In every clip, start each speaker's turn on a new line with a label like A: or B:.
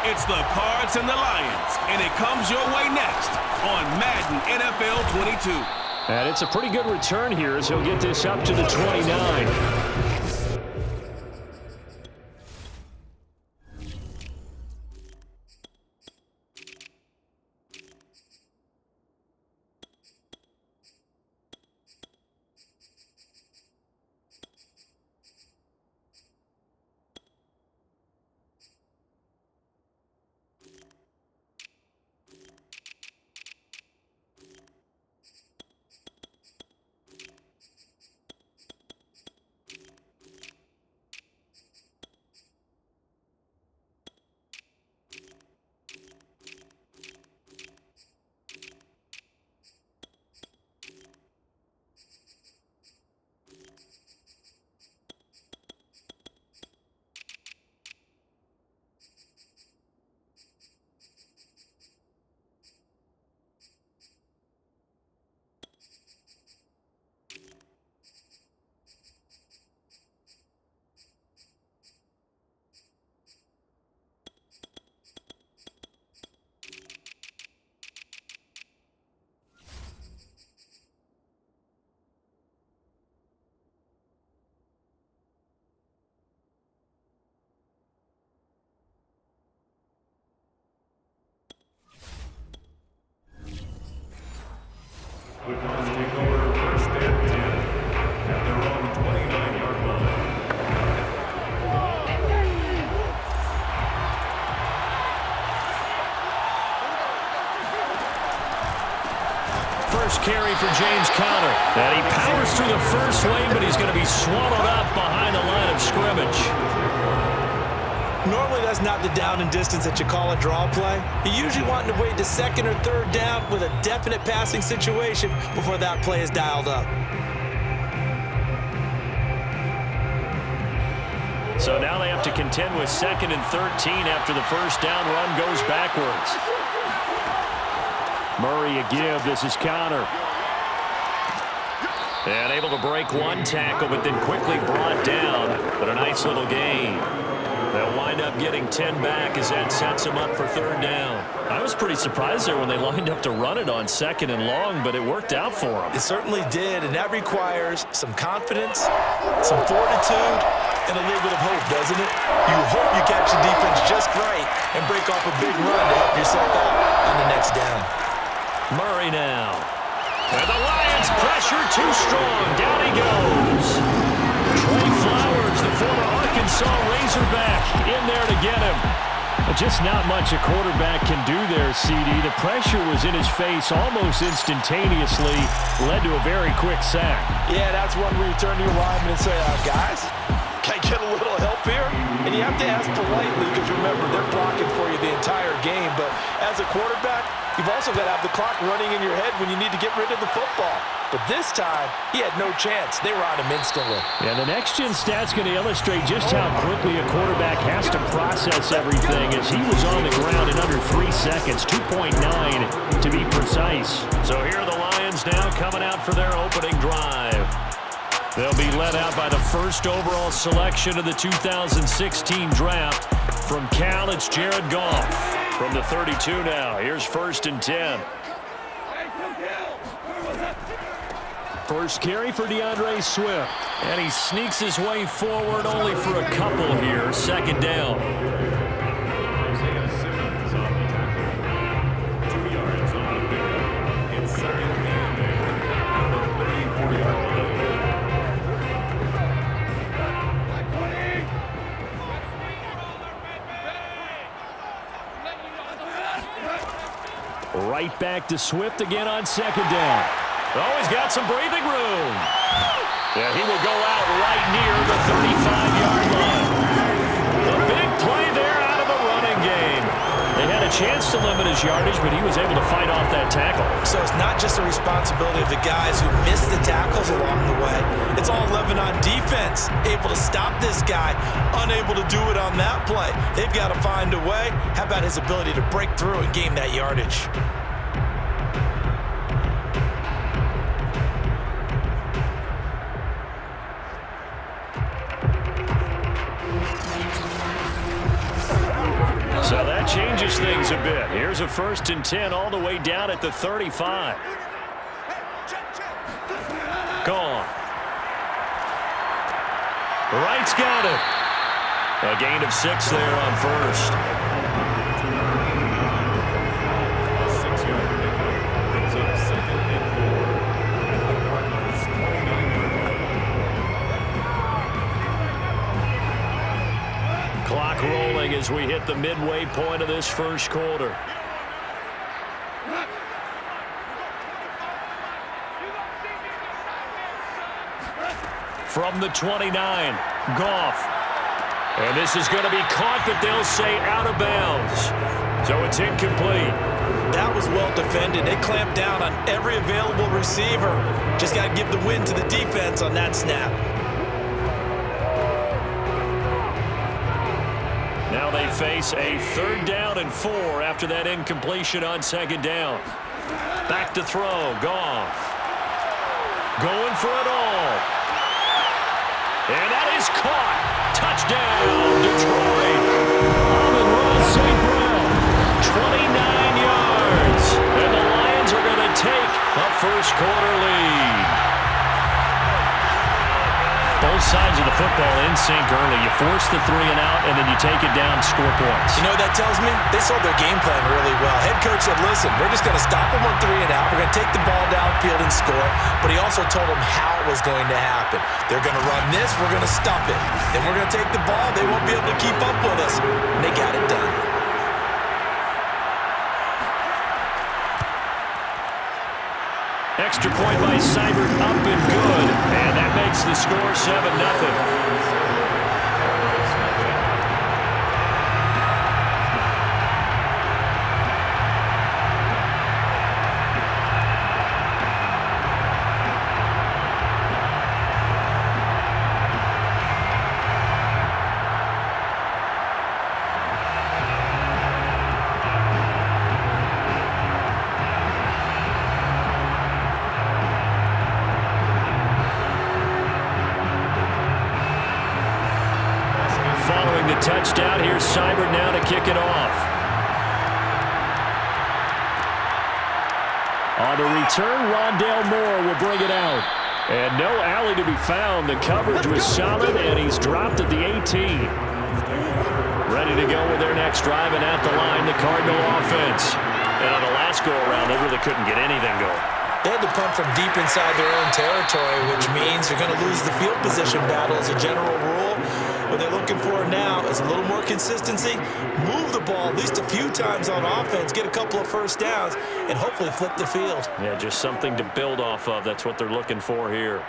A: It's the Cards and the Lions, and it comes your way next on Madden NFL 22.
B: And it's a pretty good return here as he'll get this up to the 29.
C: Cardinals take over first and 10 at their own 29-yard line.
B: First carry for James Conner. And he powers through the first lane, but he's going to be swallowed up behind the line of scrimmage.
D: Normally, that's not the down and distance that you call a draw play. You're usually wanting to wait to second or third down with a definite passing situation before that play is dialed up.
B: So now they have to contend with 2nd and 13 after the first down run goes backwards. Murray a give. This is Conner. And able to break one tackle, but then quickly brought down. But a nice little gain. They'll wind up getting 10 back as that sets them up for third down. I was pretty surprised there when they lined up to run it on 2nd and long, but it worked out for them.
D: It certainly did, and that requires some confidence, some fortitude, and a little bit of hope, doesn't it? You hope you catch the defense just right and break off a big run to help yourself out on the next down.
B: Murray now. And the Lions pressure too strong. Down he goes. Troy Flowers, the former Arkansas Razorback, in there to get him. But just not much a quarterback can do there, CD. The pressure was in his face almost instantaneously, led to a very quick sack.
D: Yeah, that's one where you turn to your lineman and say, guys, can I get a little help here? And you have to ask politely because, remember, they're blocking for you the entire game. But as a quarterback, you've also got to have the clock running in your head when you need to get rid of the football. But this time, he had no chance. They were on him instantly.
B: Yeah, the next-gen stat's going to illustrate just how quickly a quarterback has to process everything as he was on the ground in under 3 seconds, 2.9 to be precise. So here are the Lions now coming out for their opening drive. They'll be led out by the first overall selection of the 2016 draft. From Cal, it's Jared Goff. From the 32 now, here's 1st and 10. First carry for DeAndre Swift. And he sneaks his way forward only for a couple here. 2nd down. Right back to Swift again on 2nd down. Oh, he's got some breathing room. Yeah, he will go out right near the 35-yard line. A big play there out of the running game. They had a chance to limit his yardage, but he was able to fight off that tackle.
D: So it's not just the responsibility of the guys who missed the tackles along the way. It's all 11 on defense, able to stop this guy, unable to do it on that play. They've got to find a way. How about his ability to break through and gain that yardage?
B: So that changes things a bit. Here's a 1st and 10 all the way down at the 35. Gone. Wright's got it. A gain of 6 there on 1st. Clock rolling as we hit the midway point of this 1st quarter. From the 29, Goff. And this is going to be caught, but they'll say out of bounds. So it's incomplete.
D: That was well defended. They clamped down on every available receiver. Just got to give the win to the defense on that snap.
B: Now they face a 3rd down and 4 after that incompletion on 2nd down. Back to throw, Goff. Going for it all. And that is caught. Touchdown, Detroit. Amon-Ra St. Brown, 29 yards. And the Lions are going to take a 1st quarter lead. Both sides of the football in sync early. You force the 3 and out, and then you take it down, score points.
D: You know what that tells me? They saw their game plan really well. Head coach said, listen, we're just going to stop them on 3 and out. We're going to take the ball downfield and score. But he also told them how it was going to happen. They're going to run this. We're going to stop it. Then we're going to take the ball. They won't be able to keep up with us. And they got it done.
B: Extra point by Seibert, up and good. And that makes the score 7-0. Touchdown. Here's Seibert now to kick it off. On the return, Rondale Moore will bring it out. And no alley to be found. The coverage was solid, and he's dropped at the 18. Ready to go with their next drive, and at the line, the Cardinal offense. And on the last go-around, they really couldn't get anything going.
D: They had to punt from deep inside their own territory, which means you're going to lose the field position battle as a general rule. What they're looking for now is a little more consistency, move the ball at least a few times on offense, get a couple of 1st downs, and hopefully flip the field.
B: Yeah, just something to build off of. That's what they're looking for here.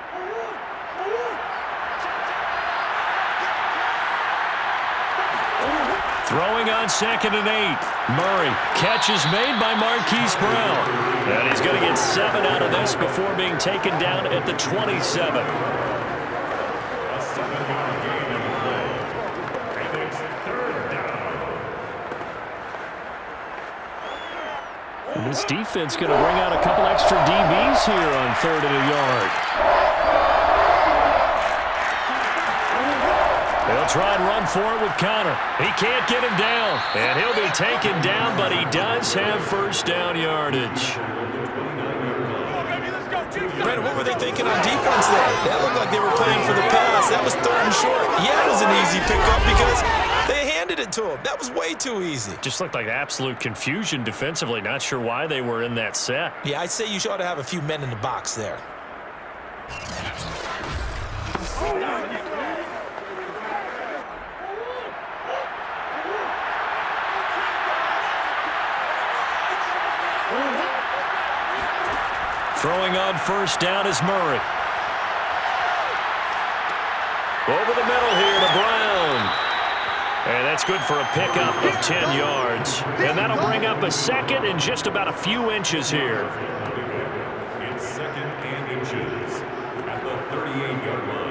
B: Throwing on 2nd and 8. Murray. Catch is made by Marquise Brown. And he's going to get 7 out of this before being taken down at the 27. And this defense going to bring out a couple extra DBs here on 3rd and a yard. They'll try and run for it with Connor. He can't get him down. And he'll be taken down, but he does have 1st down yardage.
D: Brandon, what were they thinking on defense there? That looked like they were playing for the pass. That was 3rd and short. Yeah, it was an easy pickup because they handed it to him. That was way too easy.
B: Just looked like absolute confusion defensively. Not sure why they were in that set.
D: Yeah, I'd say you ought to have a few men in the box there.
B: Throwing on 1st down is Murray. Over the middle here to Brown. And that's good for a pickup of 10 yards. And that'll bring up a 2nd and just about a few inches here.
C: It's 2nd and inches at the 38-yard line.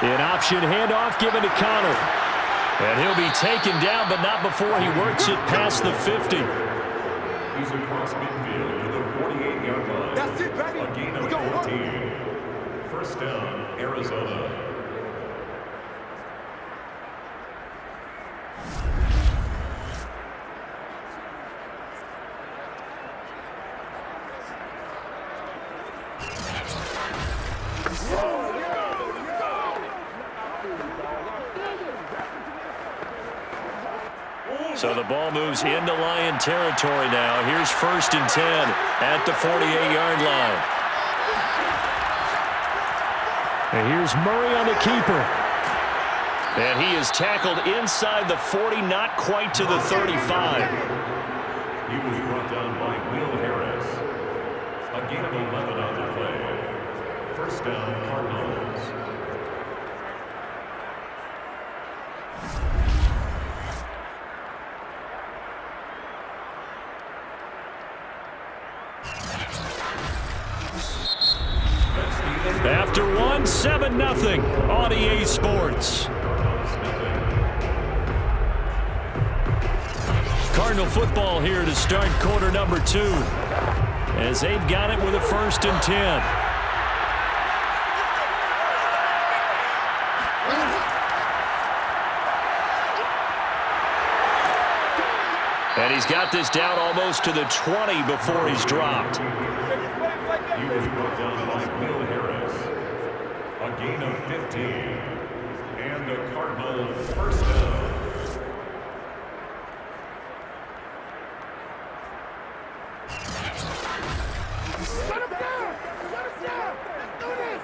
B: An option handoff given to Connor. And he'll be taken down, but not before he works it past the 50.
C: He's across midfield to the 48-yard line.
E: That's it, baby.
C: A gain of 14. First down, Arizona.
B: So the ball moves into Lion territory now. Here's 1st and 10 at the 48-yard line. And here's Murray on the keeper. And he is tackled inside the 40, not quite to the 35.
C: He was brought down by Will Harris. A gain of 11 on the play. First down, Cardinals.
B: After one, 7-0 on EA Sports. Cardinal football here to start quarter number 2. As they've got it with a 1st and 10. And he's got this down almost to the 20 before he's dropped.
C: He was brought down by Will Harris. A gain of 15. And a Cardinal first down.
E: Shut him down! Shut him down! Let's do this!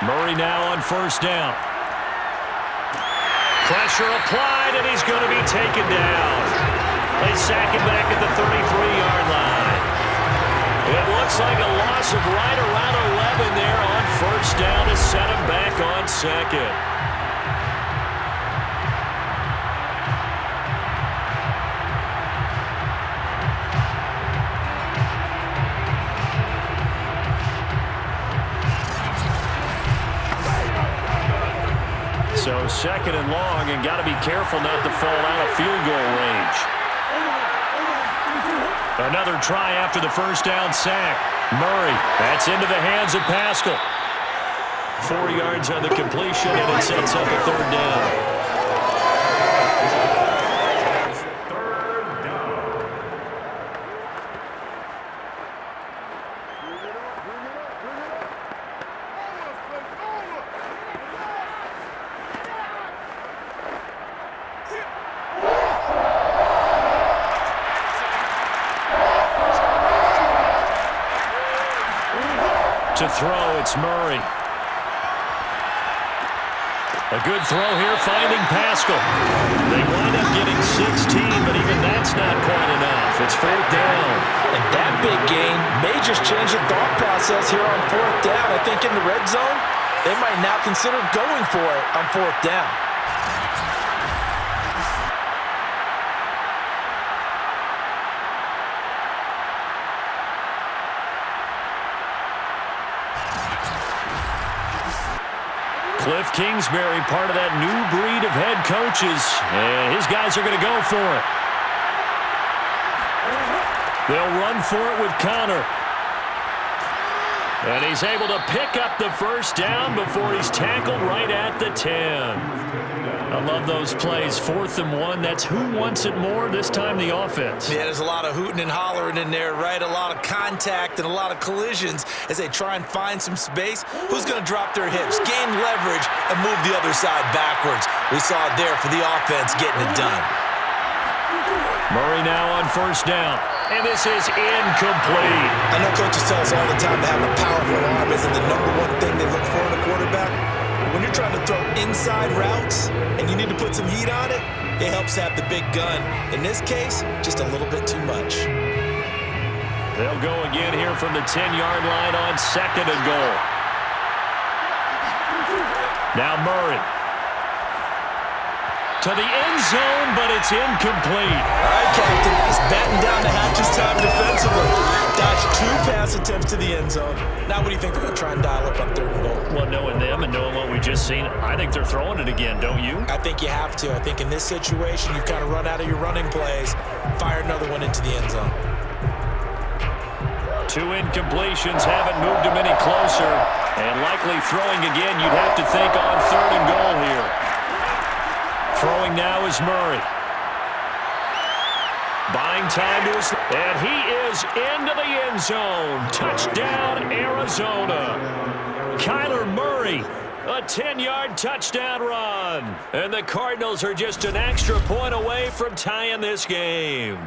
B: Murray now on 1st down. Pressure applied, and he's going to be taken down. They sack him back at the 33-yard line. It looks like a loss of right around 11 there on 1st down to set him back on 2nd. So 2nd and long, and got to be careful not to fall out of field goal range. Another try after the 1st down sack. Murray, that's into the hands of Pascal. 4 yards on the completion, and it sets up a 3rd down. To throw, it's Murray. A good throw here, finding Pascal. They wind up getting 16, but even that's not quite enough. It's 4th down.
D: And that big gain may just change the thought process here on 4th down. I think in the red zone, they might now consider going for it on 4th down.
B: Cliff Kingsbury, part of that new breed of head coaches, and his guys are going to go for it. They'll run for it with Connor. And he's able to pick up the 1st down before he's tackled right at the 10. I love those plays. 4th and 1. That's who wants it more, this time the offense.
D: Yeah, there's a lot of hooting and hollering in there, right? A lot of contact and a lot of collisions as they try and find some space. Who's going to drop their hips, gain leverage, and move the other side backwards? We saw it there for the offense getting it done.
B: Murray now on 1st down. And this is incomplete.
D: I know coaches tell us all the time that having a powerful arm isn't the #1 thing they look for in a quarterback. When you're trying to throw inside routes and you need to put some heat on it, it helps have the big gun. In this case, just a little bit too much.
B: They'll go again here from the 10-yard line on 2nd and goal. Now Murray. To the end zone, but it's incomplete.
D: All right, Captain. It's batten down the hatches time defensively. Dodged 2 pass attempts to the end zone. Now what do you think they're going to try and dial up on 3rd and goal?
B: Well, knowing them and knowing what we just seen, I think they're throwing it again, don't you?
D: I think you have to. I think in this situation, you kind of run out of your running plays, fire another one into the end zone.
B: 2 incompletions haven't moved him any closer. And likely throwing again, you'd have to think on 3rd and goal here. Throwing now is Murray. Buying time to his... And he is into the end zone. Touchdown, Arizona. Kyler Murray, a 10-yard touchdown run. And the Cardinals are just an extra point away from tying this game.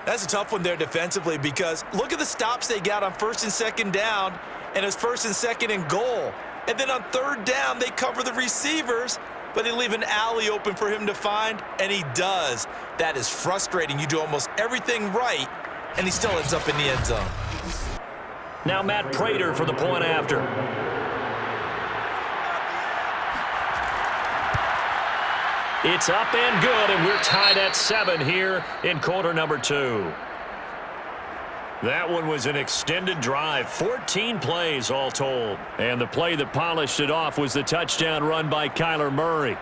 D: That's a tough one there defensively because look at the stops they got on 1st and 2nd down, and it's 1st and 2nd and goal. And then on 3rd down, they cover the receivers, but they leave an alley open for him to find, and he does. That is frustrating. You do almost everything right, and he still ends up in the end zone.
B: Now Matt Prater for the point after. It's up and good, and we're tied at 7 here in quarter number 2. That one was an extended drive, 14 plays all told. And the play that polished it off was the touchdown run by Kyler Murray.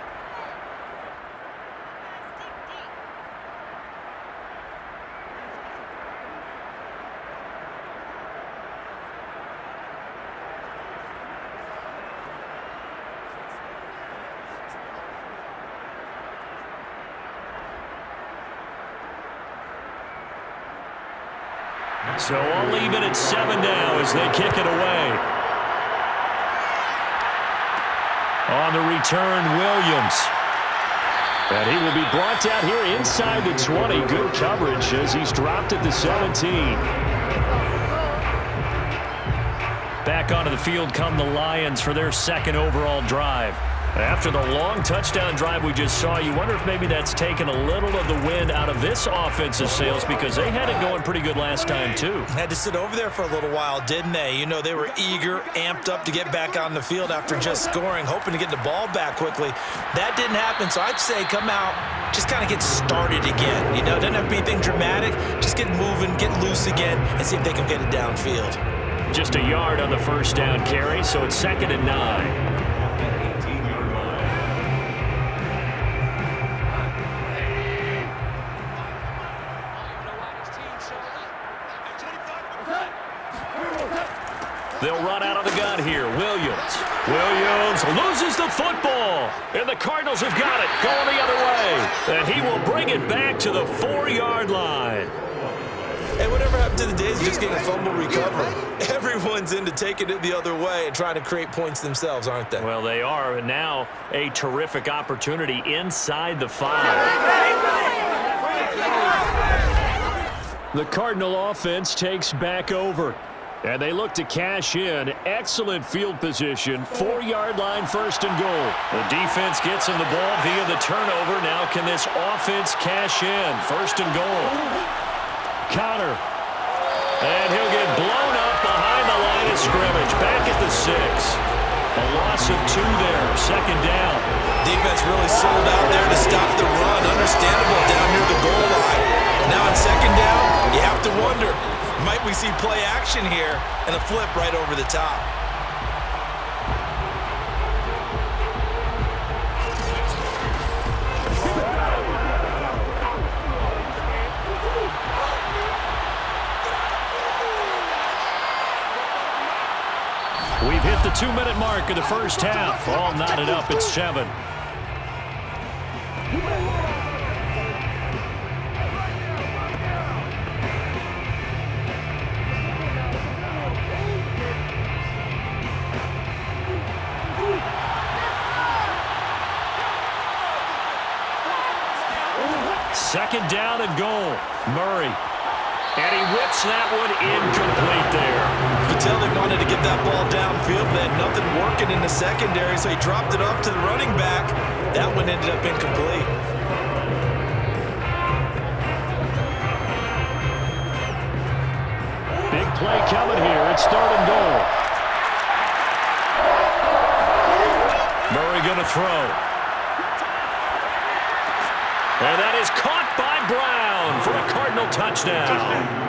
B: So I'll leave it at 7 now as they kick it away. On the return, Williams. And he will be brought down here inside the 20. Good coverage as he's dropped at the 17. Back onto the field come the Lions for their 2nd overall drive. After the long touchdown drive we just saw, you wonder if maybe that's taken a little of the wind out of this offensive sails because they had it going pretty good last time too.
D: Had to sit over there for a little while, didn't they? You know, they were eager, amped up to get back on the field after just scoring, hoping to get the ball back quickly. That didn't happen, so I'd say come out, just kind of get started again. You know, doesn't have to be anything dramatic. Just get moving, get loose again, and see if they can get it downfield.
B: Just a yard on the 1st down carry, so it's 2nd and 9. They'll run out of the gun here. Williams loses the football. And the Cardinals have got it going the other way. And he will bring it back to the 4-yard line.
D: Hey, whatever happened to the days of just getting a fumble recovery? Everyone's into taking it the other way and trying to create points themselves, aren't they?
B: Well, they are. And now a terrific opportunity inside the 5. The Cardinal offense takes back over. And they look to cash in. Excellent field position. 4-yard line, 1st and goal. The defense gets him the ball via the turnover. Now can this offense cash in? 1st and goal. Connor. And he'll get blown up behind the line of scrimmage. Back at the 6. A loss of 2 there. 2nd down.
D: Defense really sold out there to stop the run. Understandable down near the goal line. Now on 2nd down, you have to wonder, might we see play action here and a flip right over the top?
B: We've hit the 2-minute mark of the 1st half. All knotted up at 7. Second down and goal. Murray. And he whips that one incomplete there.
D: You could tell they wanted to get that ball downfield. They had nothing working in the secondary, so he dropped it off to the running back. That one ended up incomplete.
B: Big play coming here. It's 3rd and goal. Murray going to throw. touchdown.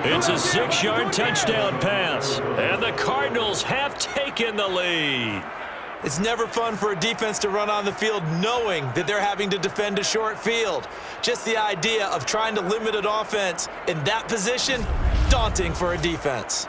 B: It's a 6-yard touchdown pass, and the Cardinals have taken the lead.
D: It's never fun for a defense to run on the field knowing that they're having to defend a short field. Just the idea of trying to limit an offense in that position, daunting for a defense.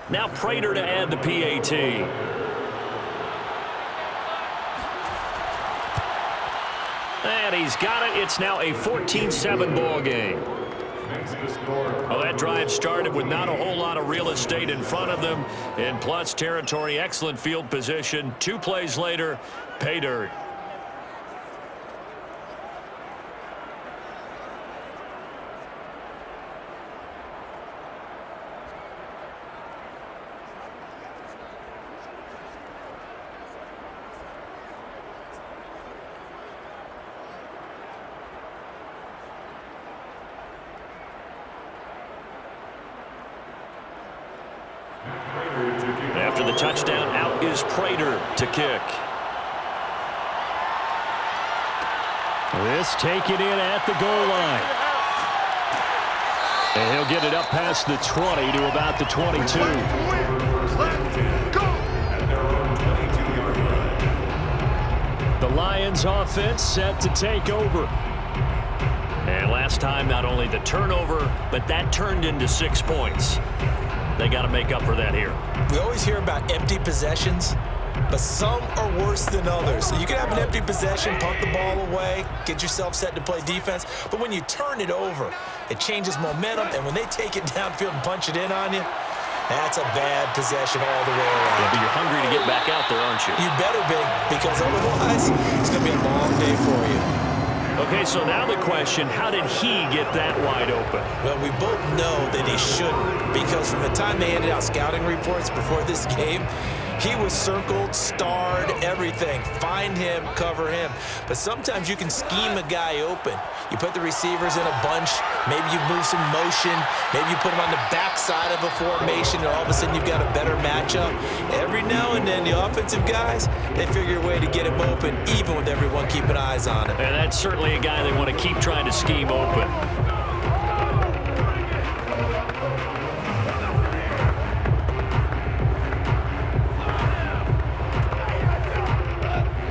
B: Now Prater to add the PAT. And he's got it. It's now a 14-7 ball game. Well, that drive started with not a whole lot of real estate in front of them. In plus territory, excellent field position. 2 plays later, pay dirt. After the touchdown, out is Prater to kick. This taken in at the goal line. And he'll get it up past the 20 to about the 22. The Lions offense set to take over. And last time, not only the turnover, but that turned into 6 points. They got to make up for that here.
D: We always hear about empty possessions, but some are worse than others. So you can have an empty possession, punt the ball away, get yourself set to play defense, but when you turn it over, it changes momentum, and when they take it downfield and punch it in on you, that's a bad possession all the way around.
B: Yeah, but you're hungry to get back out there, aren't you?
D: You better be, because otherwise it's going to be a long day for you.
B: Okay, so now the question, how did he get that wide open?
D: Well, we both know that he shouldn't, because from the time they handed out scouting reports before this game, he was circled, starred, everything. Find him, cover him. But sometimes you can scheme a guy open. You put the receivers in a bunch. Maybe you move some motion. Maybe you put them on the backside of a formation, and all of a sudden you've got a better matchup. Every now and then, the offensive guys, they figure a way to get him open, even with everyone keeping eyes on him.
B: And that's certainly a guy they want to keep trying to scheme open.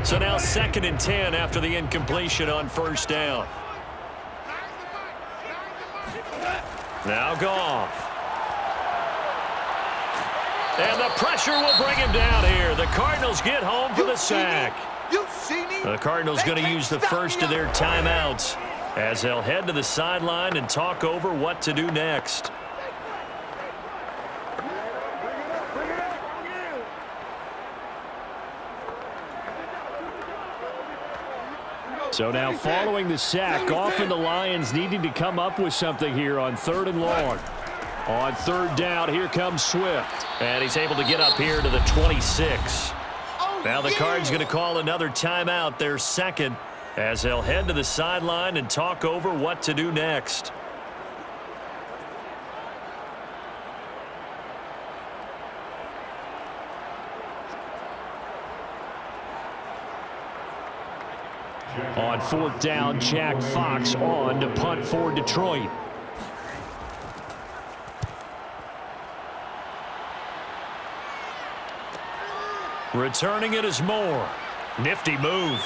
B: So now 2nd and 10 after the incompletion on 1st down. Now Goff. And the pressure will bring him down here. The Cardinals get home for the sack. The Cardinals going to use the first of their timeouts as they'll head to the sideline and talk over what to do next. So now following the sack, Goff and the Lions needing to come up with something here on 3rd and long. On 3rd down, here comes Swift. And he's able to get up here to the 26. Now the Cards going to call another timeout, their 2nd, as they'll head to the sideline and talk over what to do next. On 4th down, Jack Fox on to punt for Detroit. Returning it is Moore. Nifty move.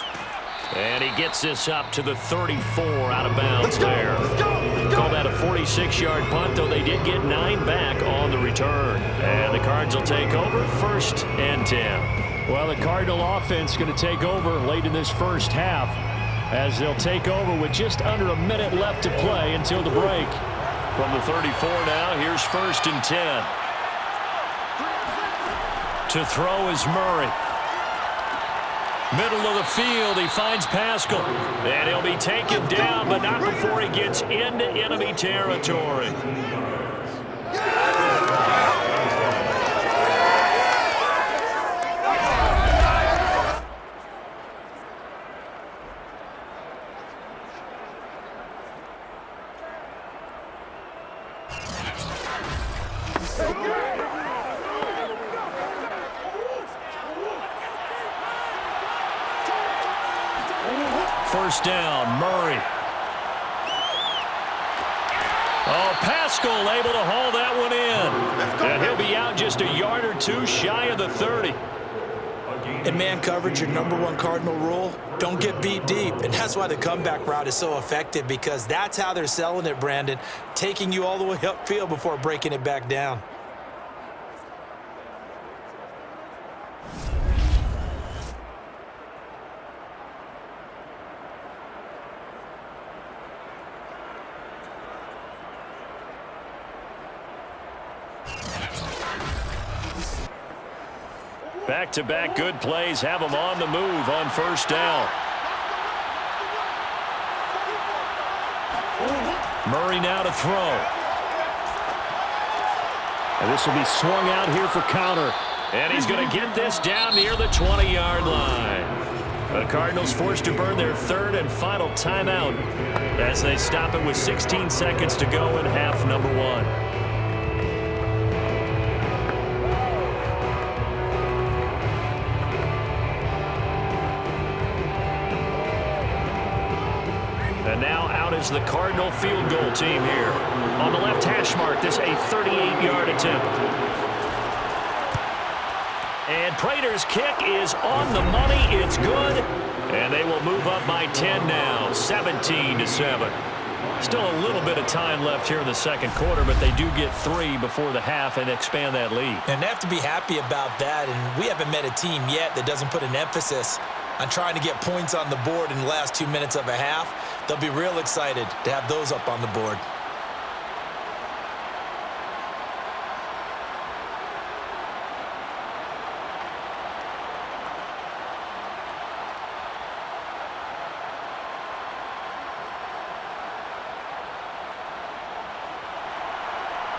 B: And he gets this up to the 34 out of bounds there. Call that a 46-yard punt, though they did get 9 back on the return. And the Cards will take over 1st and 10. Well, the Cardinal offense going to take over late in this first half as they'll take over with just under a minute left to play until the break. From the 34 now, here's 1st and 10. To throw is Murray. Middle of the field, he finds Pascal. And he'll be taken down, but not before he gets into enemy territory. First down, Murray. Oh, Pascal able to haul that one in. And he'll be out just a yard or two shy of the 30.
D: In man coverage, your #1 Cardinal rule, don't get beat deep. And that's why the comeback route is so effective, because that's how they're selling it, Brandon, taking you all the way upfield before breaking it back down.
B: Back-to-back good plays have them on the move on first down. Murray now to throw. And this will be swung out here for counter. And he's going to get this down near the 20-yard line. The Cardinals forced to burn their third and final timeout as they stop it with 16 seconds to go in half number 1. And now out is the Cardinal field goal team here. On the left hash mark, this a 38-yard attempt. And Prater's kick is on the money. It's good. And they will move up by 10 now, 17-7. Still a little bit of time left here in the second quarter, but they do get 3 before the half and expand that lead.
D: And they have to be happy about that. And we haven't met a team yet that doesn't put an emphasis on trying to get points on the board in the last 2 minutes of a half. They'll be real excited to have those up on the board.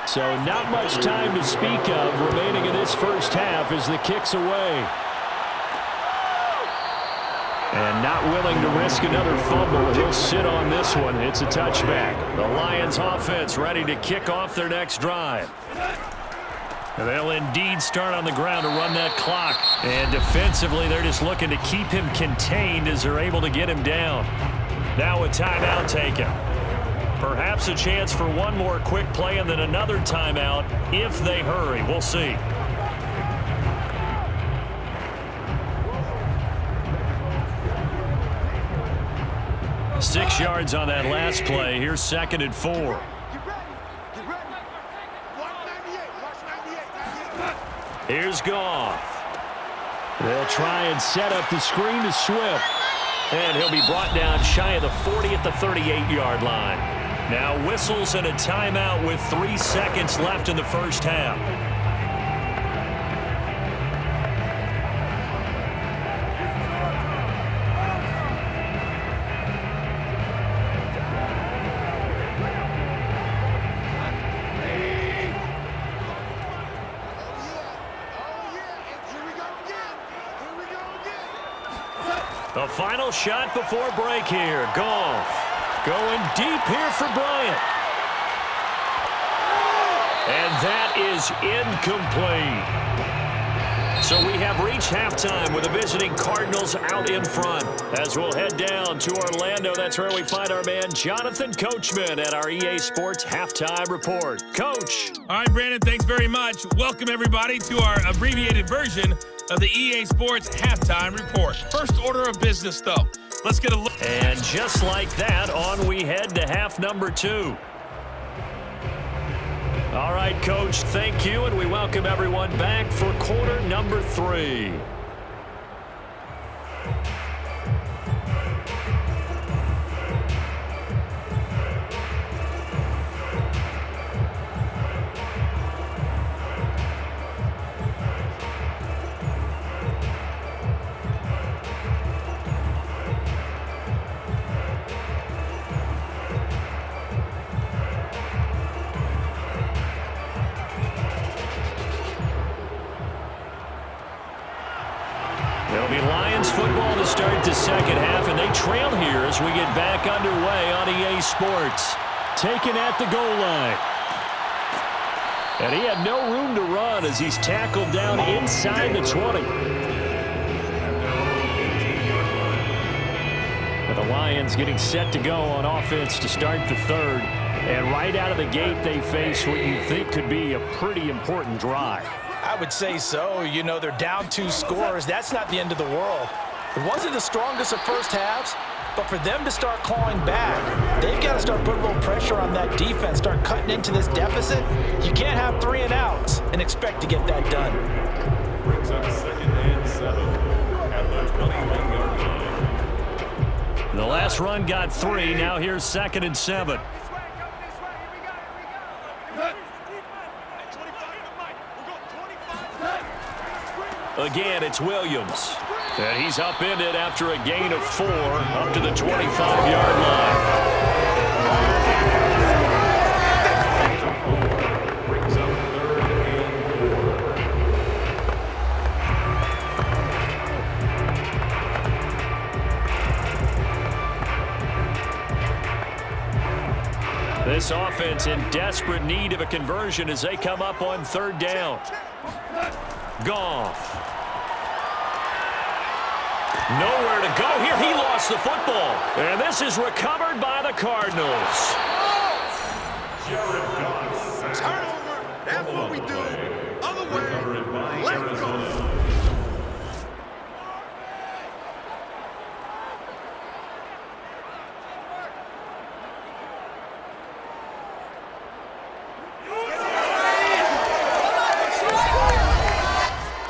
B: So not much time to speak of remaining in this first half as the kick's away. And not willing to risk another fumble. He'll sit on this one. It's a touchback. The Lions offense ready to kick off their next drive. And they'll indeed start on the ground to run that clock. And defensively, they're just looking to keep him contained as they're able to get him down. Now a timeout taken. Perhaps a chance for one more quick play and then another timeout if they hurry. We'll see. Six yards on that last play. Here's 2nd and 4.
E: Get ready. Get ready. Watch 98. Watch 98.
B: Here's Goff. They'll try and set up the screen to Swift. And he'll be brought down shy of the 40 at the 38-yard line. Now whistles and a timeout with 3 seconds left in the first half. The final shot before break here. Goff going deep here for Bryant. And that is incomplete. So we have reached halftime with the visiting Cardinals out in front. As we'll head down to Orlando, that's where we find our man Jonathan Coachman at our EA Sports Halftime Report. Coach.
A: All right, Brandon, thanks very much. Welcome, everybody, to our abbreviated version of the EA Sports Halftime Report. First order of business, though. Let's get a look.
B: And just like that, on we head to half number 2. All right, Coach, thank you, and we welcome everyone back for quarter number 3. It'll be Lions football to start the second half, and they trail here as we get back underway on EA Sports. Taken at the goal line. And he had no room to run as he's tackled down inside the 20. But the Lions getting set to go on offense to start the third. And right out of the gate, they face what you think could be a pretty important drive.
D: I would say so. You know, they're down 2 scores. That's not the end of the world. It wasn't the strongest of first halves, but for them to start clawing back, they've got to start putting a little pressure on that defense, start cutting into this deficit. You can't have 3 and outs and expect to get that done.
C: Brings up 2nd and 7 at the 21-yard line.
B: The last run got 3. Now here's 2nd and 7. Again, it's Williams. And he's upended after a gain of 4 up to the 25-yard line.
C: Brings up 3rd and 4.
B: This offense in desperate need of a conversion as they come up on 3rd down. Goff. Nowhere to go here. He lost the football. And this is recovered by the Cardinals.
E: Turnover. That's what we do. Other way. Let's go.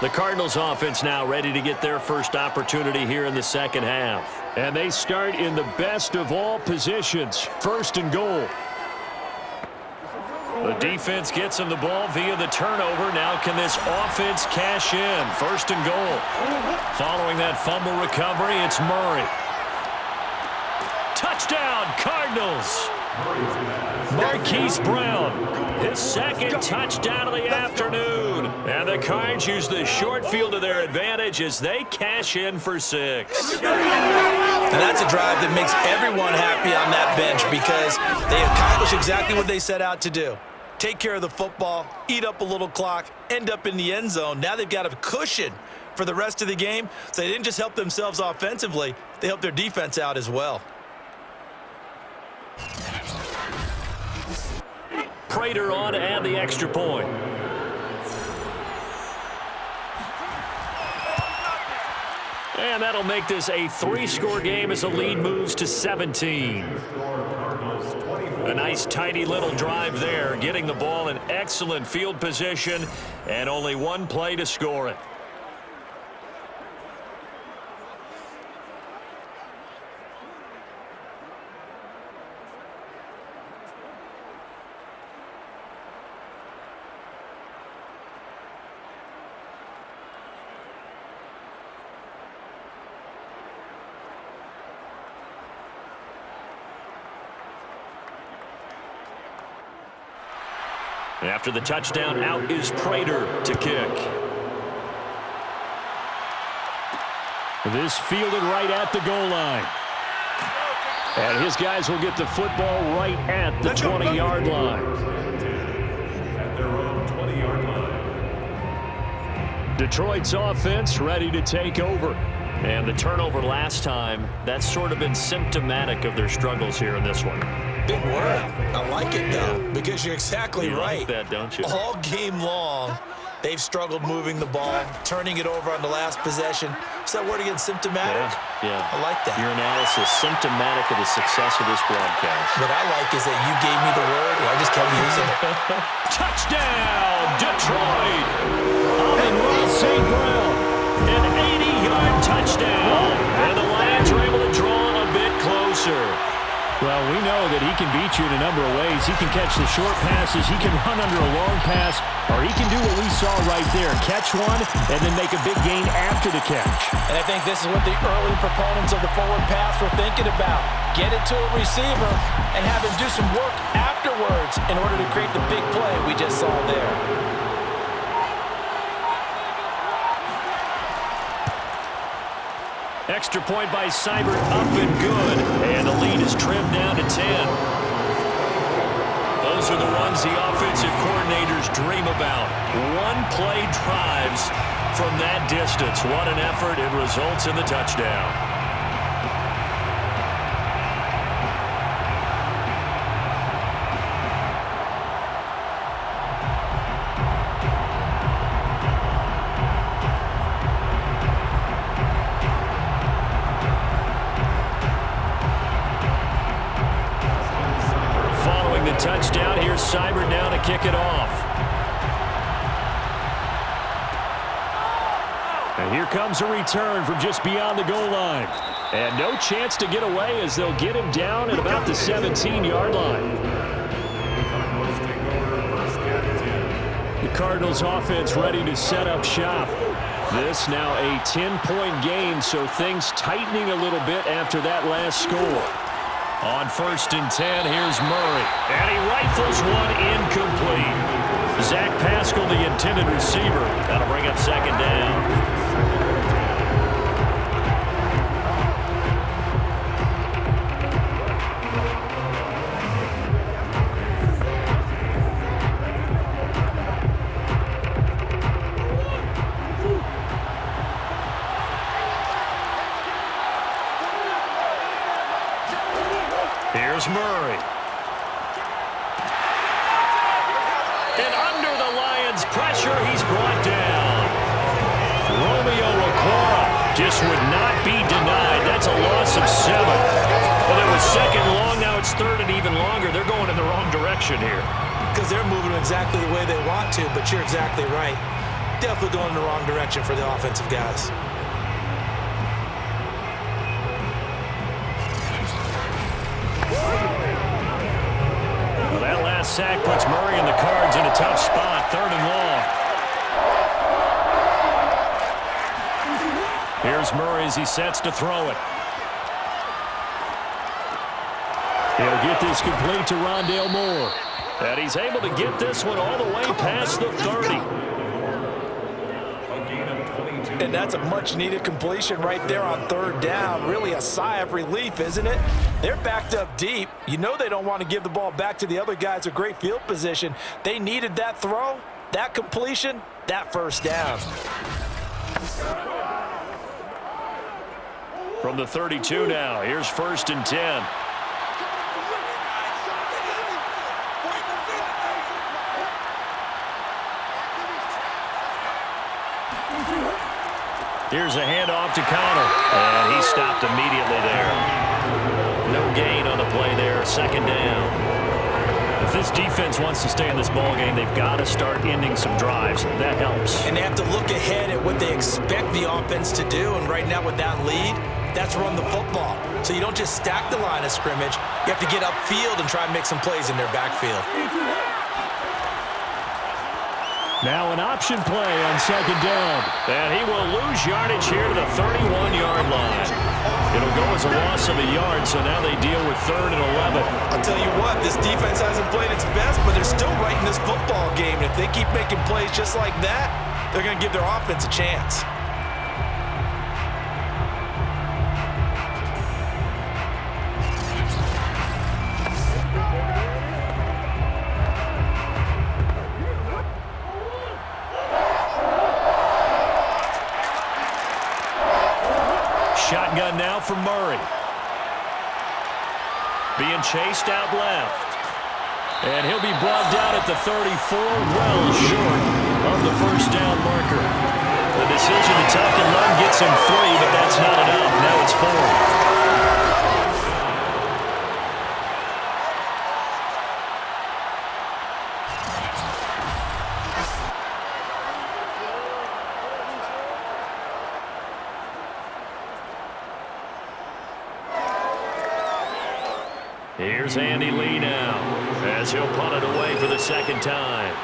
B: The Cardinals offense now ready to get their first opportunity here in the second half. And they start in the best of all positions, 1st and goal. The defense gets them the ball via the turnover. Now can this offense cash in? 1st and goal. Following that fumble recovery, it's Murray. Touchdown, Cardinals. Marquise Brown, his 2nd touchdown of the afternoon. And the Cards use the short field to their advantage as they cash in for 6.
D: And that's a drive that makes everyone happy on that bench because they accomplish exactly what they set out to do. Take care of the football, eat up a little clock, end up in the end zone. Now they've got a cushion for the rest of the game, so they didn't just help themselves offensively, they helped their defense out as well.
B: Prater on to add the extra point. And that'll make this a 3-score game as the lead moves to 17. A nice tidy little drive there, getting the ball in excellent field position and only 1 play to score it. After the touchdown, out is Prater to kick. This fielded right at the goal line. And his guys will get the football right at the 20-yard line.
C: At their own 20-yard line.
B: Detroit's offense ready to take over. And the turnover last time, that's sort of been symptomatic of their struggles here in this one.
D: Big word. I like it, though, because you're exactly right.
B: You like that, don't you?
D: All game long, they've struggled moving the ball, turning it over on the last possession. Is that word again, symptomatic?
B: Yeah.
D: I like that.
B: Your analysis, symptomatic of the success of this broadcast.
D: What I like is that you gave me the word, and I just kept using it.
B: Touchdown, Detroit! Amon-Ra St. Brown, an 80-yard touchdown. And the Lions are able to draw a bit closer. Well, we know that he can beat you in a number of ways. He can catch the short passes, he can run under a long pass, or he can do what we saw right there, catch one and then make a big gain after the catch.
D: And I think this is what the early proponents of the forward pass were thinking about. Get it to a receiver and have him do some work afterwards in order to create the big play we just saw there.
B: Extra point by Seibert, up and good. And the lead is trimmed down to 10. Those are the ones the offensive coordinators dream about. One-play drives from that distance. What an effort. It results in the touchdown. touchdown. Here's Seibert now to kick it off. And here comes a return from just beyond the goal line. And no chance to get away as they'll get him down at about the 17-yard line. The Cardinals offense ready to set up shop. This now a 10-point game, so things tightening a little bit after that last score. On 1st and 10, here's Murray. And he rifles one incomplete. Zach Pascal, the intended receiver. That'll bring up 2nd down. Here's Murray. And under the Lions' pressure, he's brought down. Romeo Okwara just would not be denied. That's a loss of 7. Well, it was 2nd long. Now it's 3rd and even longer. They're going in the wrong direction here.
D: Because they're moving exactly the way they want to, but you're exactly right. Definitely going in the wrong direction for the offensive guys.
B: Well, that last sack puts Murray and the Cards in a tough spot. 3rd and long. Here's Murray as he sets to throw it. He'll get this complete to Rondale Moore. And he's able to get this one all the way past the 30.
D: And that's a much-needed completion right there on 3rd down. Really a sigh of relief, isn't it? They're backed up deep. You know they don't want to give the ball back to the other guys with great field position. They needed that throw, that completion, that 1st down.
B: From the 32 now, here's 1st and 10. Here's a handoff to Connor, and he stopped immediately there. No gain on the play there, 2nd down. If this defense wants to stay in this ball game, they've got to start ending some drives. That helps.
D: And they have to look ahead at what they expect the offense to do, and right now with that lead, that's run the football. So you don't just stack the line of scrimmage. You have to get upfield and try and make some plays in their backfield.
B: Now an option play on 2nd down. And he will lose yardage here to the 31-yard line. It'll go as a loss of a yard, so now they deal with 3rd and 11.
D: I'll tell you what, this defense hasn't played its best, but they're still right in this football game. And if they keep making plays just like that, they're going to give their offense a chance.
B: Shotgun now for Murray. Being chased out left. And he'll be brought down at the 34, well short of the 1st down marker. The decision to tuck and run gets him 3, but that's not enough. Now it's 4. Here's Andy Lee now, as he'll punt it away for the 2nd time.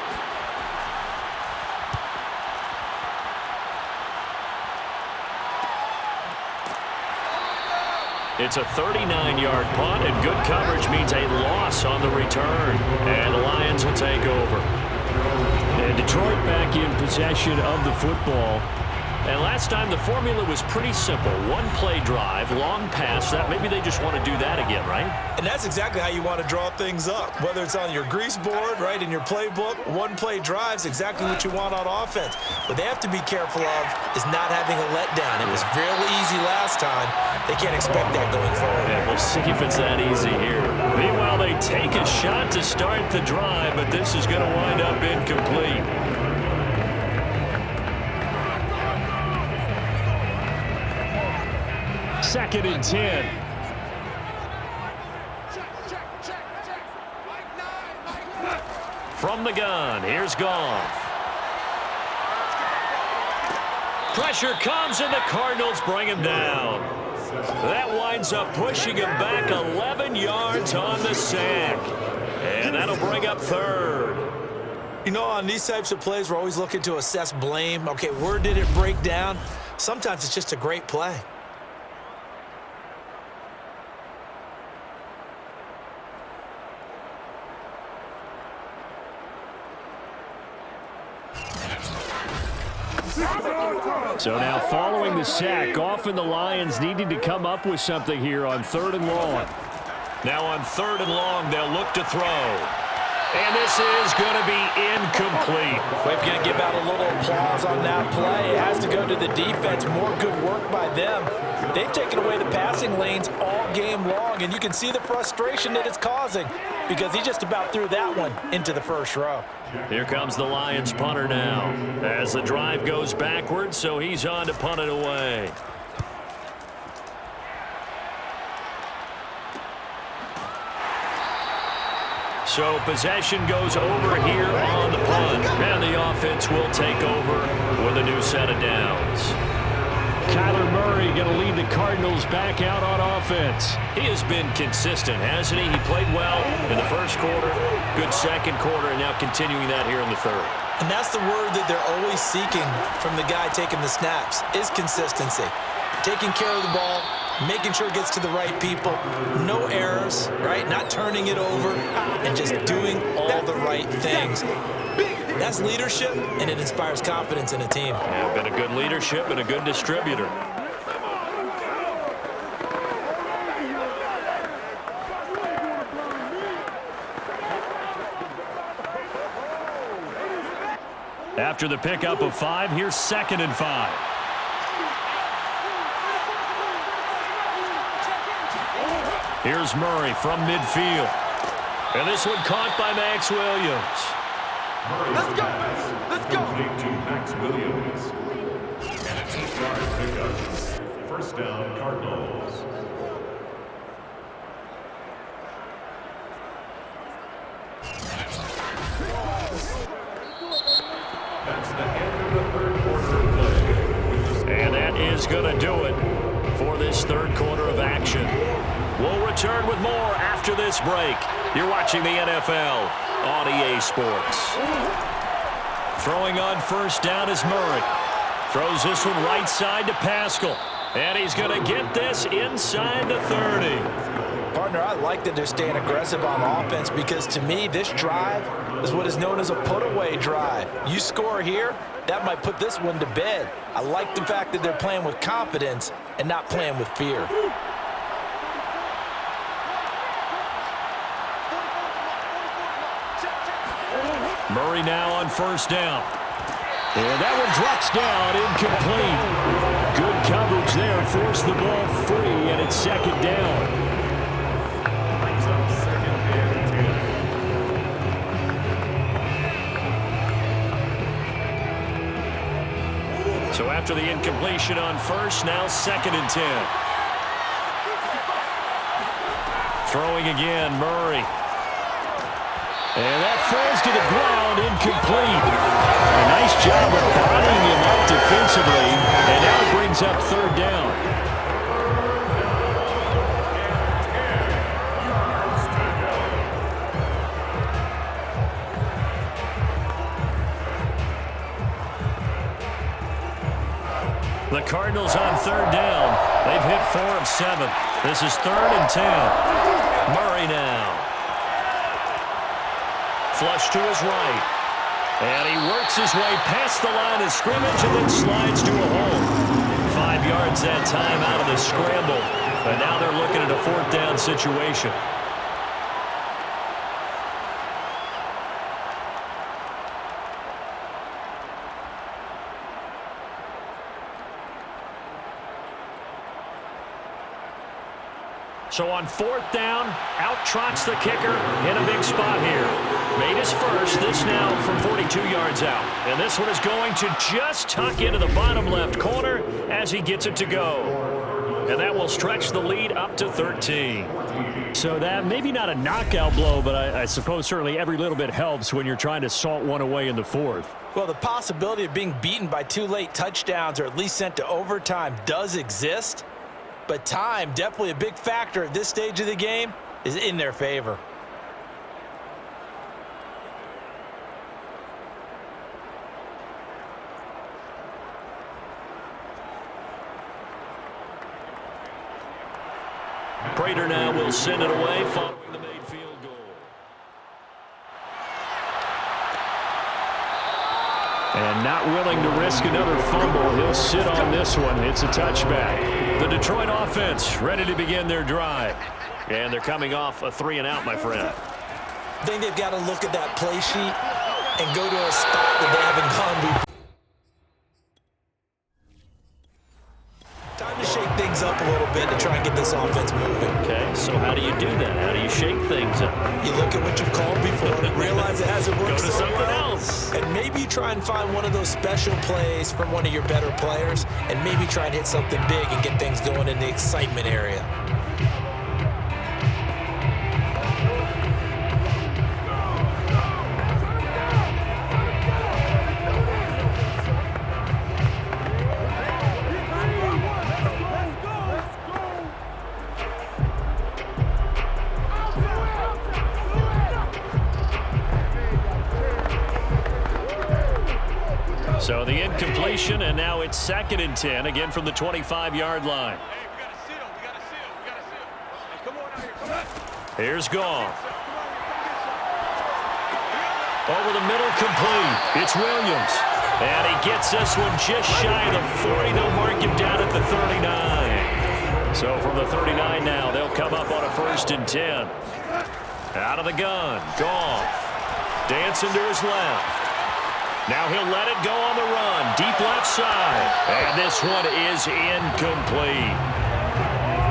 B: It's a 39-yard punt, and good coverage means a loss on the return. And the Lions will take over. And Detroit back in possession of the football. And last time the formula was pretty simple. 1-play drive, long pass. That maybe they just want to do that again, right?
D: And that's exactly how you want to draw things up. Whether it's on your grease board, right, in your playbook, 1-play drives, exactly what you want on offense. What they have to be careful of is not having a letdown. It was fairly easy last time. They can't expect that going forward.
B: Yeah, we'll see if it's that easy here. Meanwhile, they take a shot to start the drive, but this is going to wind up incomplete. 2nd and 10.
E: Check. Like 9.
B: From the gun, here's Goff. Pressure comes, and the Cardinals bring him down. That winds up pushing him back 11 yards on the sack. And that'll bring up third.
D: You know, on these types of plays, we're always looking to assess blame. Okay, where did it break down? Sometimes it's just a great play.
B: So now following the sack, Goff and the Lions needing to come up with something here on 3rd and long. Now on 3rd and long, they'll look to throw. And this is going to be incomplete.
D: We're going to give out a little applause on that play. It has to go to the defense. More good work by them. They've taken away the passing lanes all game long, and you can see the frustration that it's causing because he just about threw that one into the first row.
B: Here comes the Lions punter now as the drive goes backwards, so he's on to punt it away. So possession goes over here on the punt, and the offense will take over with a new set of downs. Kyler Murray going to lead the Cardinals back out on offense. He has been consistent, hasn't he? He played well in the first quarter, good second quarter, and now continuing that here in the third.
D: And that's the word that they're always seeking from the guy taking the snaps, is consistency. Taking care of the ball, making sure it gets to the right people, no errors, right? Not turning it over, and just doing all the right things. That's leadership, and it inspires confidence in a team.
B: Yeah, been a good leadership and a good distributor. After the pickup of 5, here's 2nd and 5. Here's Murray from midfield. And this one caught by Max Williams.
E: Let's go! Let's go!
C: Complete to Max Williams. And a 8-yard pickup. First down, Cardinals. That's the end of the third quarter of play.
B: And that is going to do it for this third quarter of action. We'll return with more after this break. You're watching the NFL on EA Sports. Throwing on first down is Murray. Throws this one right side to Pascal. And he's going to get this inside the 30.
D: Partner, I like that they're staying aggressive on offense because to me, this drive is what is known as a put-away drive. You score here, that might put this one to bed. I like the fact that they're playing with confidence and not playing with fear.
B: Murray now on first down. And that one drops down, incomplete. Good coverage there, forced the ball free, and it's 2nd down.
C: Brings up 2nd and 10.
B: So after the incompletion on first, now 2nd and 10. Throwing again, Murray. And that falls to the ground, incomplete. A nice job of bodying him up defensively, and now it brings up 3rd down. The Cardinals on 3rd down. They've hit 4 of 7. This is 3rd and 10. Murray now. Flush to his right. And he works his way past the line of scrimmage and then slides to a hole. 5 yards that time out of the scramble. And now they're looking at a 4th down situation. So on 4th down, out trots the kicker in a big spot here. Made his first, this now from 42 yards out. And this one is going to just tuck into the bottom left corner as he gets it to go. And that will stretch the lead up to 13. So that maybe not a knockout blow, but I suppose certainly every little bit helps when you're trying to salt one away in the fourth.
D: Well, the possibility of being beaten by 2 late touchdowns or at least sent to overtime does exist, but time, definitely a big factor at this stage of the game, is in their favor.
B: Prater now will send it away following the made field goal. And not willing to risk another fumble. He'll sit on this one. It's a touchback. The Detroit offense ready to begin their drive. And they're coming off a 3-and-out, my friend.
D: I think they've got to look at that play sheet and go to a spot that they haven't gone before. Time to shake things up a little bit to try and get this offense moving.
B: Okay, so how do you do that? How do you shake things up?
D: You look at what you've called before, realize it hasn't worked
B: Go to
D: so
B: something
D: well,
B: else.
D: and maybe you try and find one of those special plays from one of your better players, and maybe try and hit something big and get things going in the excitement area.
B: So the incompletion, and now it's 2nd and 10, again from the 25-yard line. Here's Goff. Over the middle, complete. It's Williams. And he gets this one just shy of the 40. They'll mark him down at the 39. So from the 39 now, they'll come up on a 1st and 10. Out of the gun, Goff. Dancing to his left. Now he'll let it go on the run. Deep left side. And this one is incomplete.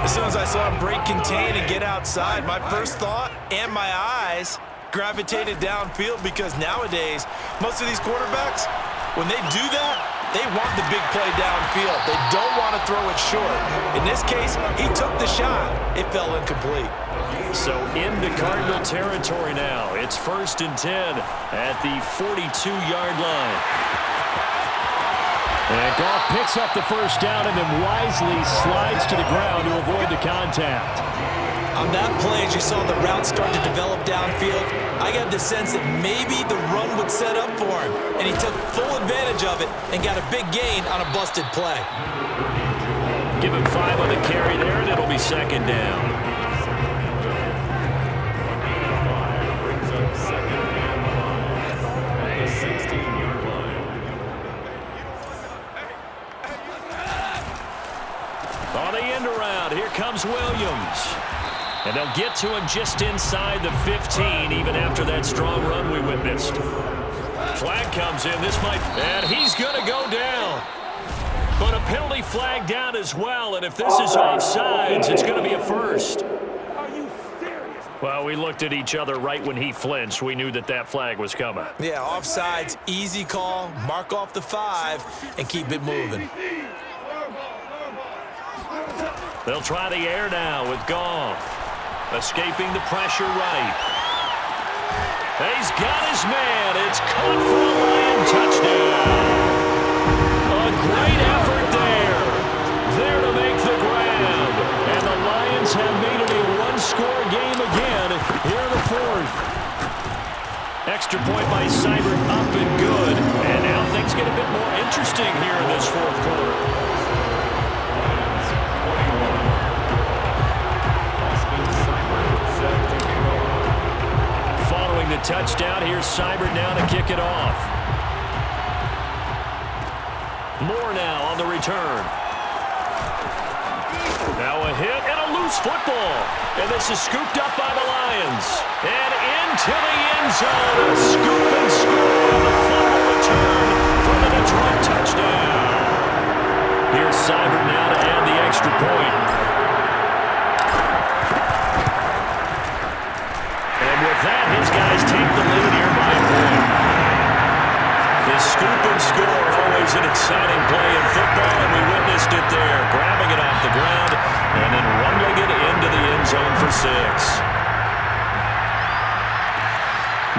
D: As soon as I saw him break contain and get outside, my first thought and my eyes gravitated downfield, because nowadays, most of these quarterbacks, when they do that, they want the big play downfield. They don't want to throw it short. In this case, he took the shot. It fell incomplete.
B: So into Cardinal territory now. It's 1st and 10 at the 42-yard line. And Goff picks up the first down and then wisely slides to the ground to avoid the contact.
D: On that play, as you saw the route start to develop downfield, I got the sense that maybe the run would set up for him, and he took full advantage of it and got a big gain on a busted play.
B: Give him 5 on the carry there, and it'll be 2nd down. On the end around, here comes Williams. And they'll get to him just inside the 15, even after that strong run we witnessed. Flag comes in. This might, and he's going to go down. But a penalty flag down as well, and if this is offsides, it's going to be a 1st.
E: Are you serious?
B: Well, we looked at each other right when he flinched. We knew that that flag was coming.
D: Yeah, offsides, easy call, mark off the 5, and keep it moving.
B: They'll try the air now with Goff. Escaping the pressure right. He's got his man. It's caught for a Lion touchdown. A great effort there. There to make the grab. And the Lions have made it a one-score game again here in the 4th. Extra point by Seibert, up and good. And now things get a bit more interesting here in this 4th quarter. The touchdown. Here's Seibert now to kick it off. Moore now on the return. Now a hit and a loose football. And this is scooped up by the Lions. And into the end zone. A scoop and score on the fumble return for the Detroit touchdown. Here's Seibert now to add the extra point. With that, his guys take the lead here by a point. His scoop and score, always an exciting play in football, and we witnessed it there, grabbing it off the ground and then rumbling it into the end zone for 6.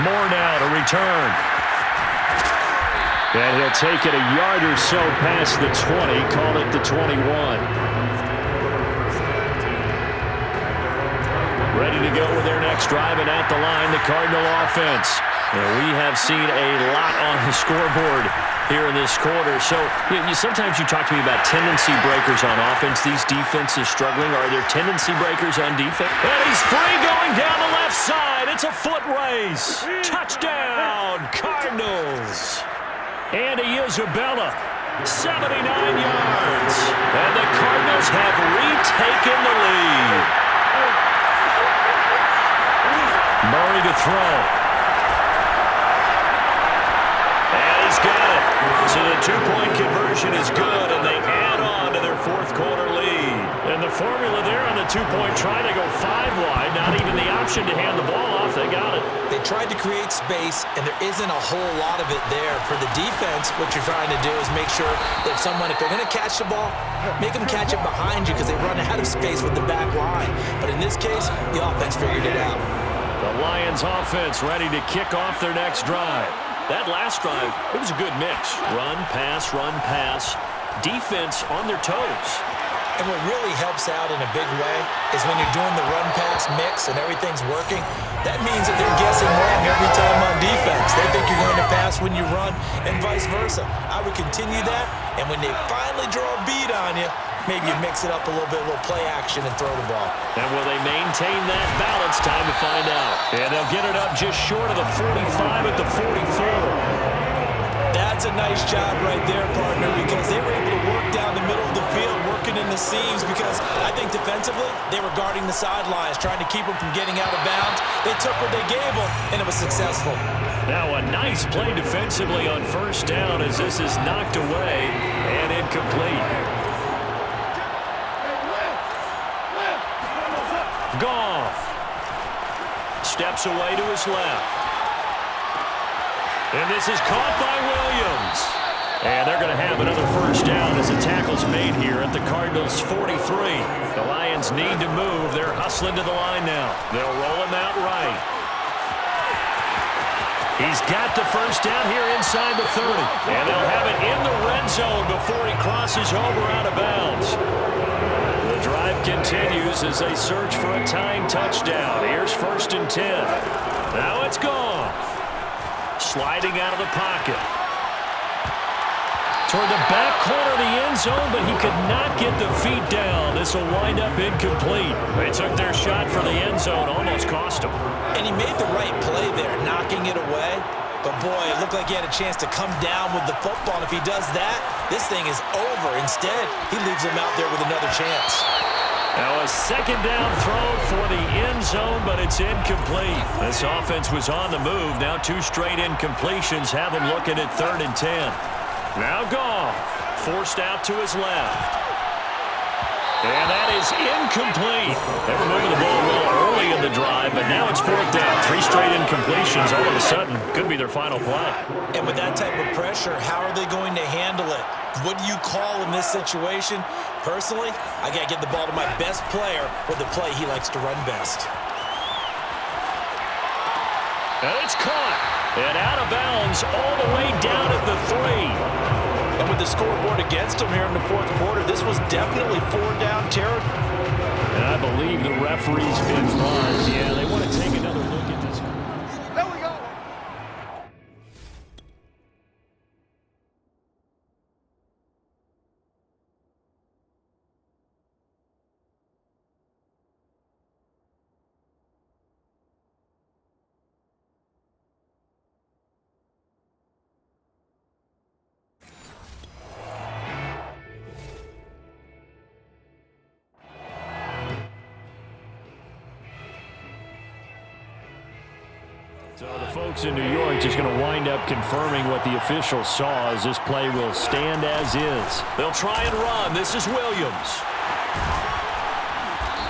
B: More now to return. And he'll take it a yard or so past the 20, call it the 21. Ready to go with their next drive, and at the line, the Cardinal offense. And we have seen a lot on the scoreboard here in this quarter. So sometimes you talk to me about tendency breakers on offense. These defenses struggling. Are there tendency breakers on defense? And he's free going down the left side. It's a foot race. Touchdown, Cardinals. Andy Isabella, 79 yards. And the Cardinals have retaken the lead. Murray to throw. And he's got it. So the two-point conversion is good, and they add on to their fourth quarter lead. And the formula there on the two-point try to go 5 wide. Not even the option to hand the ball off. They got it.
D: They tried to create space, and there isn't a whole lot of it there. For the defense, what you're trying to do is make sure that if they're going to catch the ball, make them catch it behind you because they run out of space with the back line. But in this case, the offense figured it out.
B: The Lions offense ready to kick off their next drive. That last drive, it was a good mix. Run, pass, defense on their toes.
D: And what really helps out in a big way is when you're doing the run-pass mix and everything's working, that means that they're guessing wrong every time on defense. They think you're going to pass when you run and vice versa. I would continue that, and when they finally draw a beat on you, maybe you mix it up a little bit, a little play action, and throw the ball.
B: And will they maintain that balance? Time to find out. And they'll get it up just short of the 45 at the 44.
D: That's a nice job right there, partner, because they were able to work down the middle of the field, working in the seams, because I think defensively they were guarding the sidelines, trying to keep them from getting out of bounds. They took what they gave them, and it was successful.
B: Now a nice play defensively on first down as this is knocked away and incomplete. Goff steps away to his left. And this is caught by Williams. And they're going to have another first down as the tackle's made here at the Cardinals' 43. The Lions need to move. They're hustling to the line now. They'll roll him out right. He's got the first down here inside the 30. And they'll have it in the red zone before he crosses over out of bounds. The drive continues as they search for a tying touchdown. Here's 1st and 10. Now it's gone. Sliding out of the pocket. Toward the back corner of the end zone, but he could not get the feet down. This will wind up incomplete. They took their shot for the end zone, almost cost him.
D: And he made the right play there, knocking it away. But, boy, it looked like he had a chance to come down with the football. And if he does that, this thing is over. Instead, he leaves him out there with another chance.
B: Now a second down throw for the end zone, but it's incomplete. This offense was on the move. Now 2 straight incompletions have them looking at 3rd and 10. Now Goff, forced out to his left. And that is incomplete. They were moving the ball well early in the drive, but now it's 4th down. 3 straight incompletions all of a sudden could be their final play.
D: And with that type of pressure, how are they going to handle it? What do you call in this situation? Personally, I got to get the ball to my best player with the play he likes to run best.
B: And it's caught. And out of bounds all the way down at the 3.
D: And with the scoreboard against him here in the 4th quarter, this was definitely 4-down territory.
B: And I believe the referee's been buzzed. Yeah, they want to take another look at this.
E: There we go.
B: So the folks in New York just going to wind up confirming what the official saw as this play will stand as is. They'll try and run. This is Williams.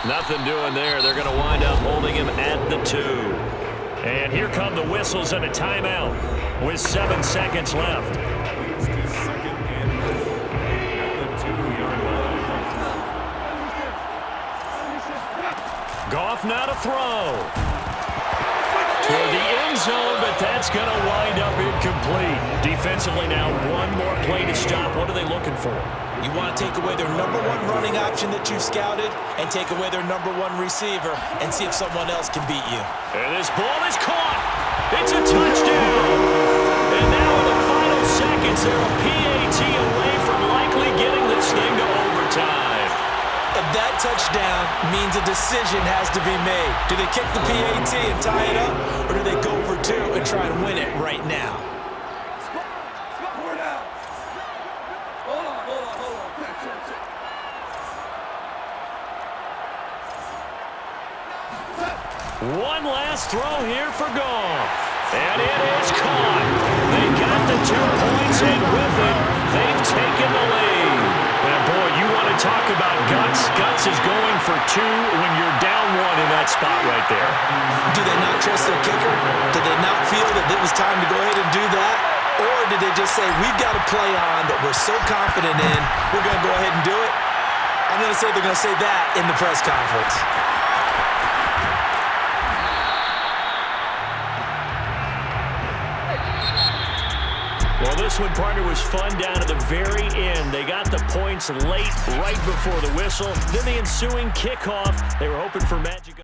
B: Nothing doing there. They're going to wind up holding him at the 2. And here come the whistles and a timeout with 7 seconds left. Goff now to throw. for the end zone, but that's going to wind up incomplete. Defensively now, one more play to stop. What are they looking for?
D: You want to take away their number one running option that you scouted and take away their number one receiver and see if someone else can beat you.
B: And this ball is caught. It's a touchdown. And now in the final seconds, they're a PAT away from likely getting this thing to overtime.
D: And that touchdown means a decision has to be made. Do they kick the PAT and tie it up, or do they go for two and try and win it right now?
B: One last throw here for Goff. And it is caught. They got the 2 points, and with it, they've taken the lead. Now, boy, you want to talk about guts. Guts is going for 2 when you're down 1 in that spot right there.
D: Do they not trust their kicker? Did they not feel that it was time to go ahead and do that? Or did they just say, we've got a play on that we're so confident in, we're going to go ahead and do it? I'm going to say they're going to say that in the press conference.
B: Well, this one, partner, was fun down to the very end. They got the points late, right before the whistle. Then the ensuing kickoff, they were hoping for magic.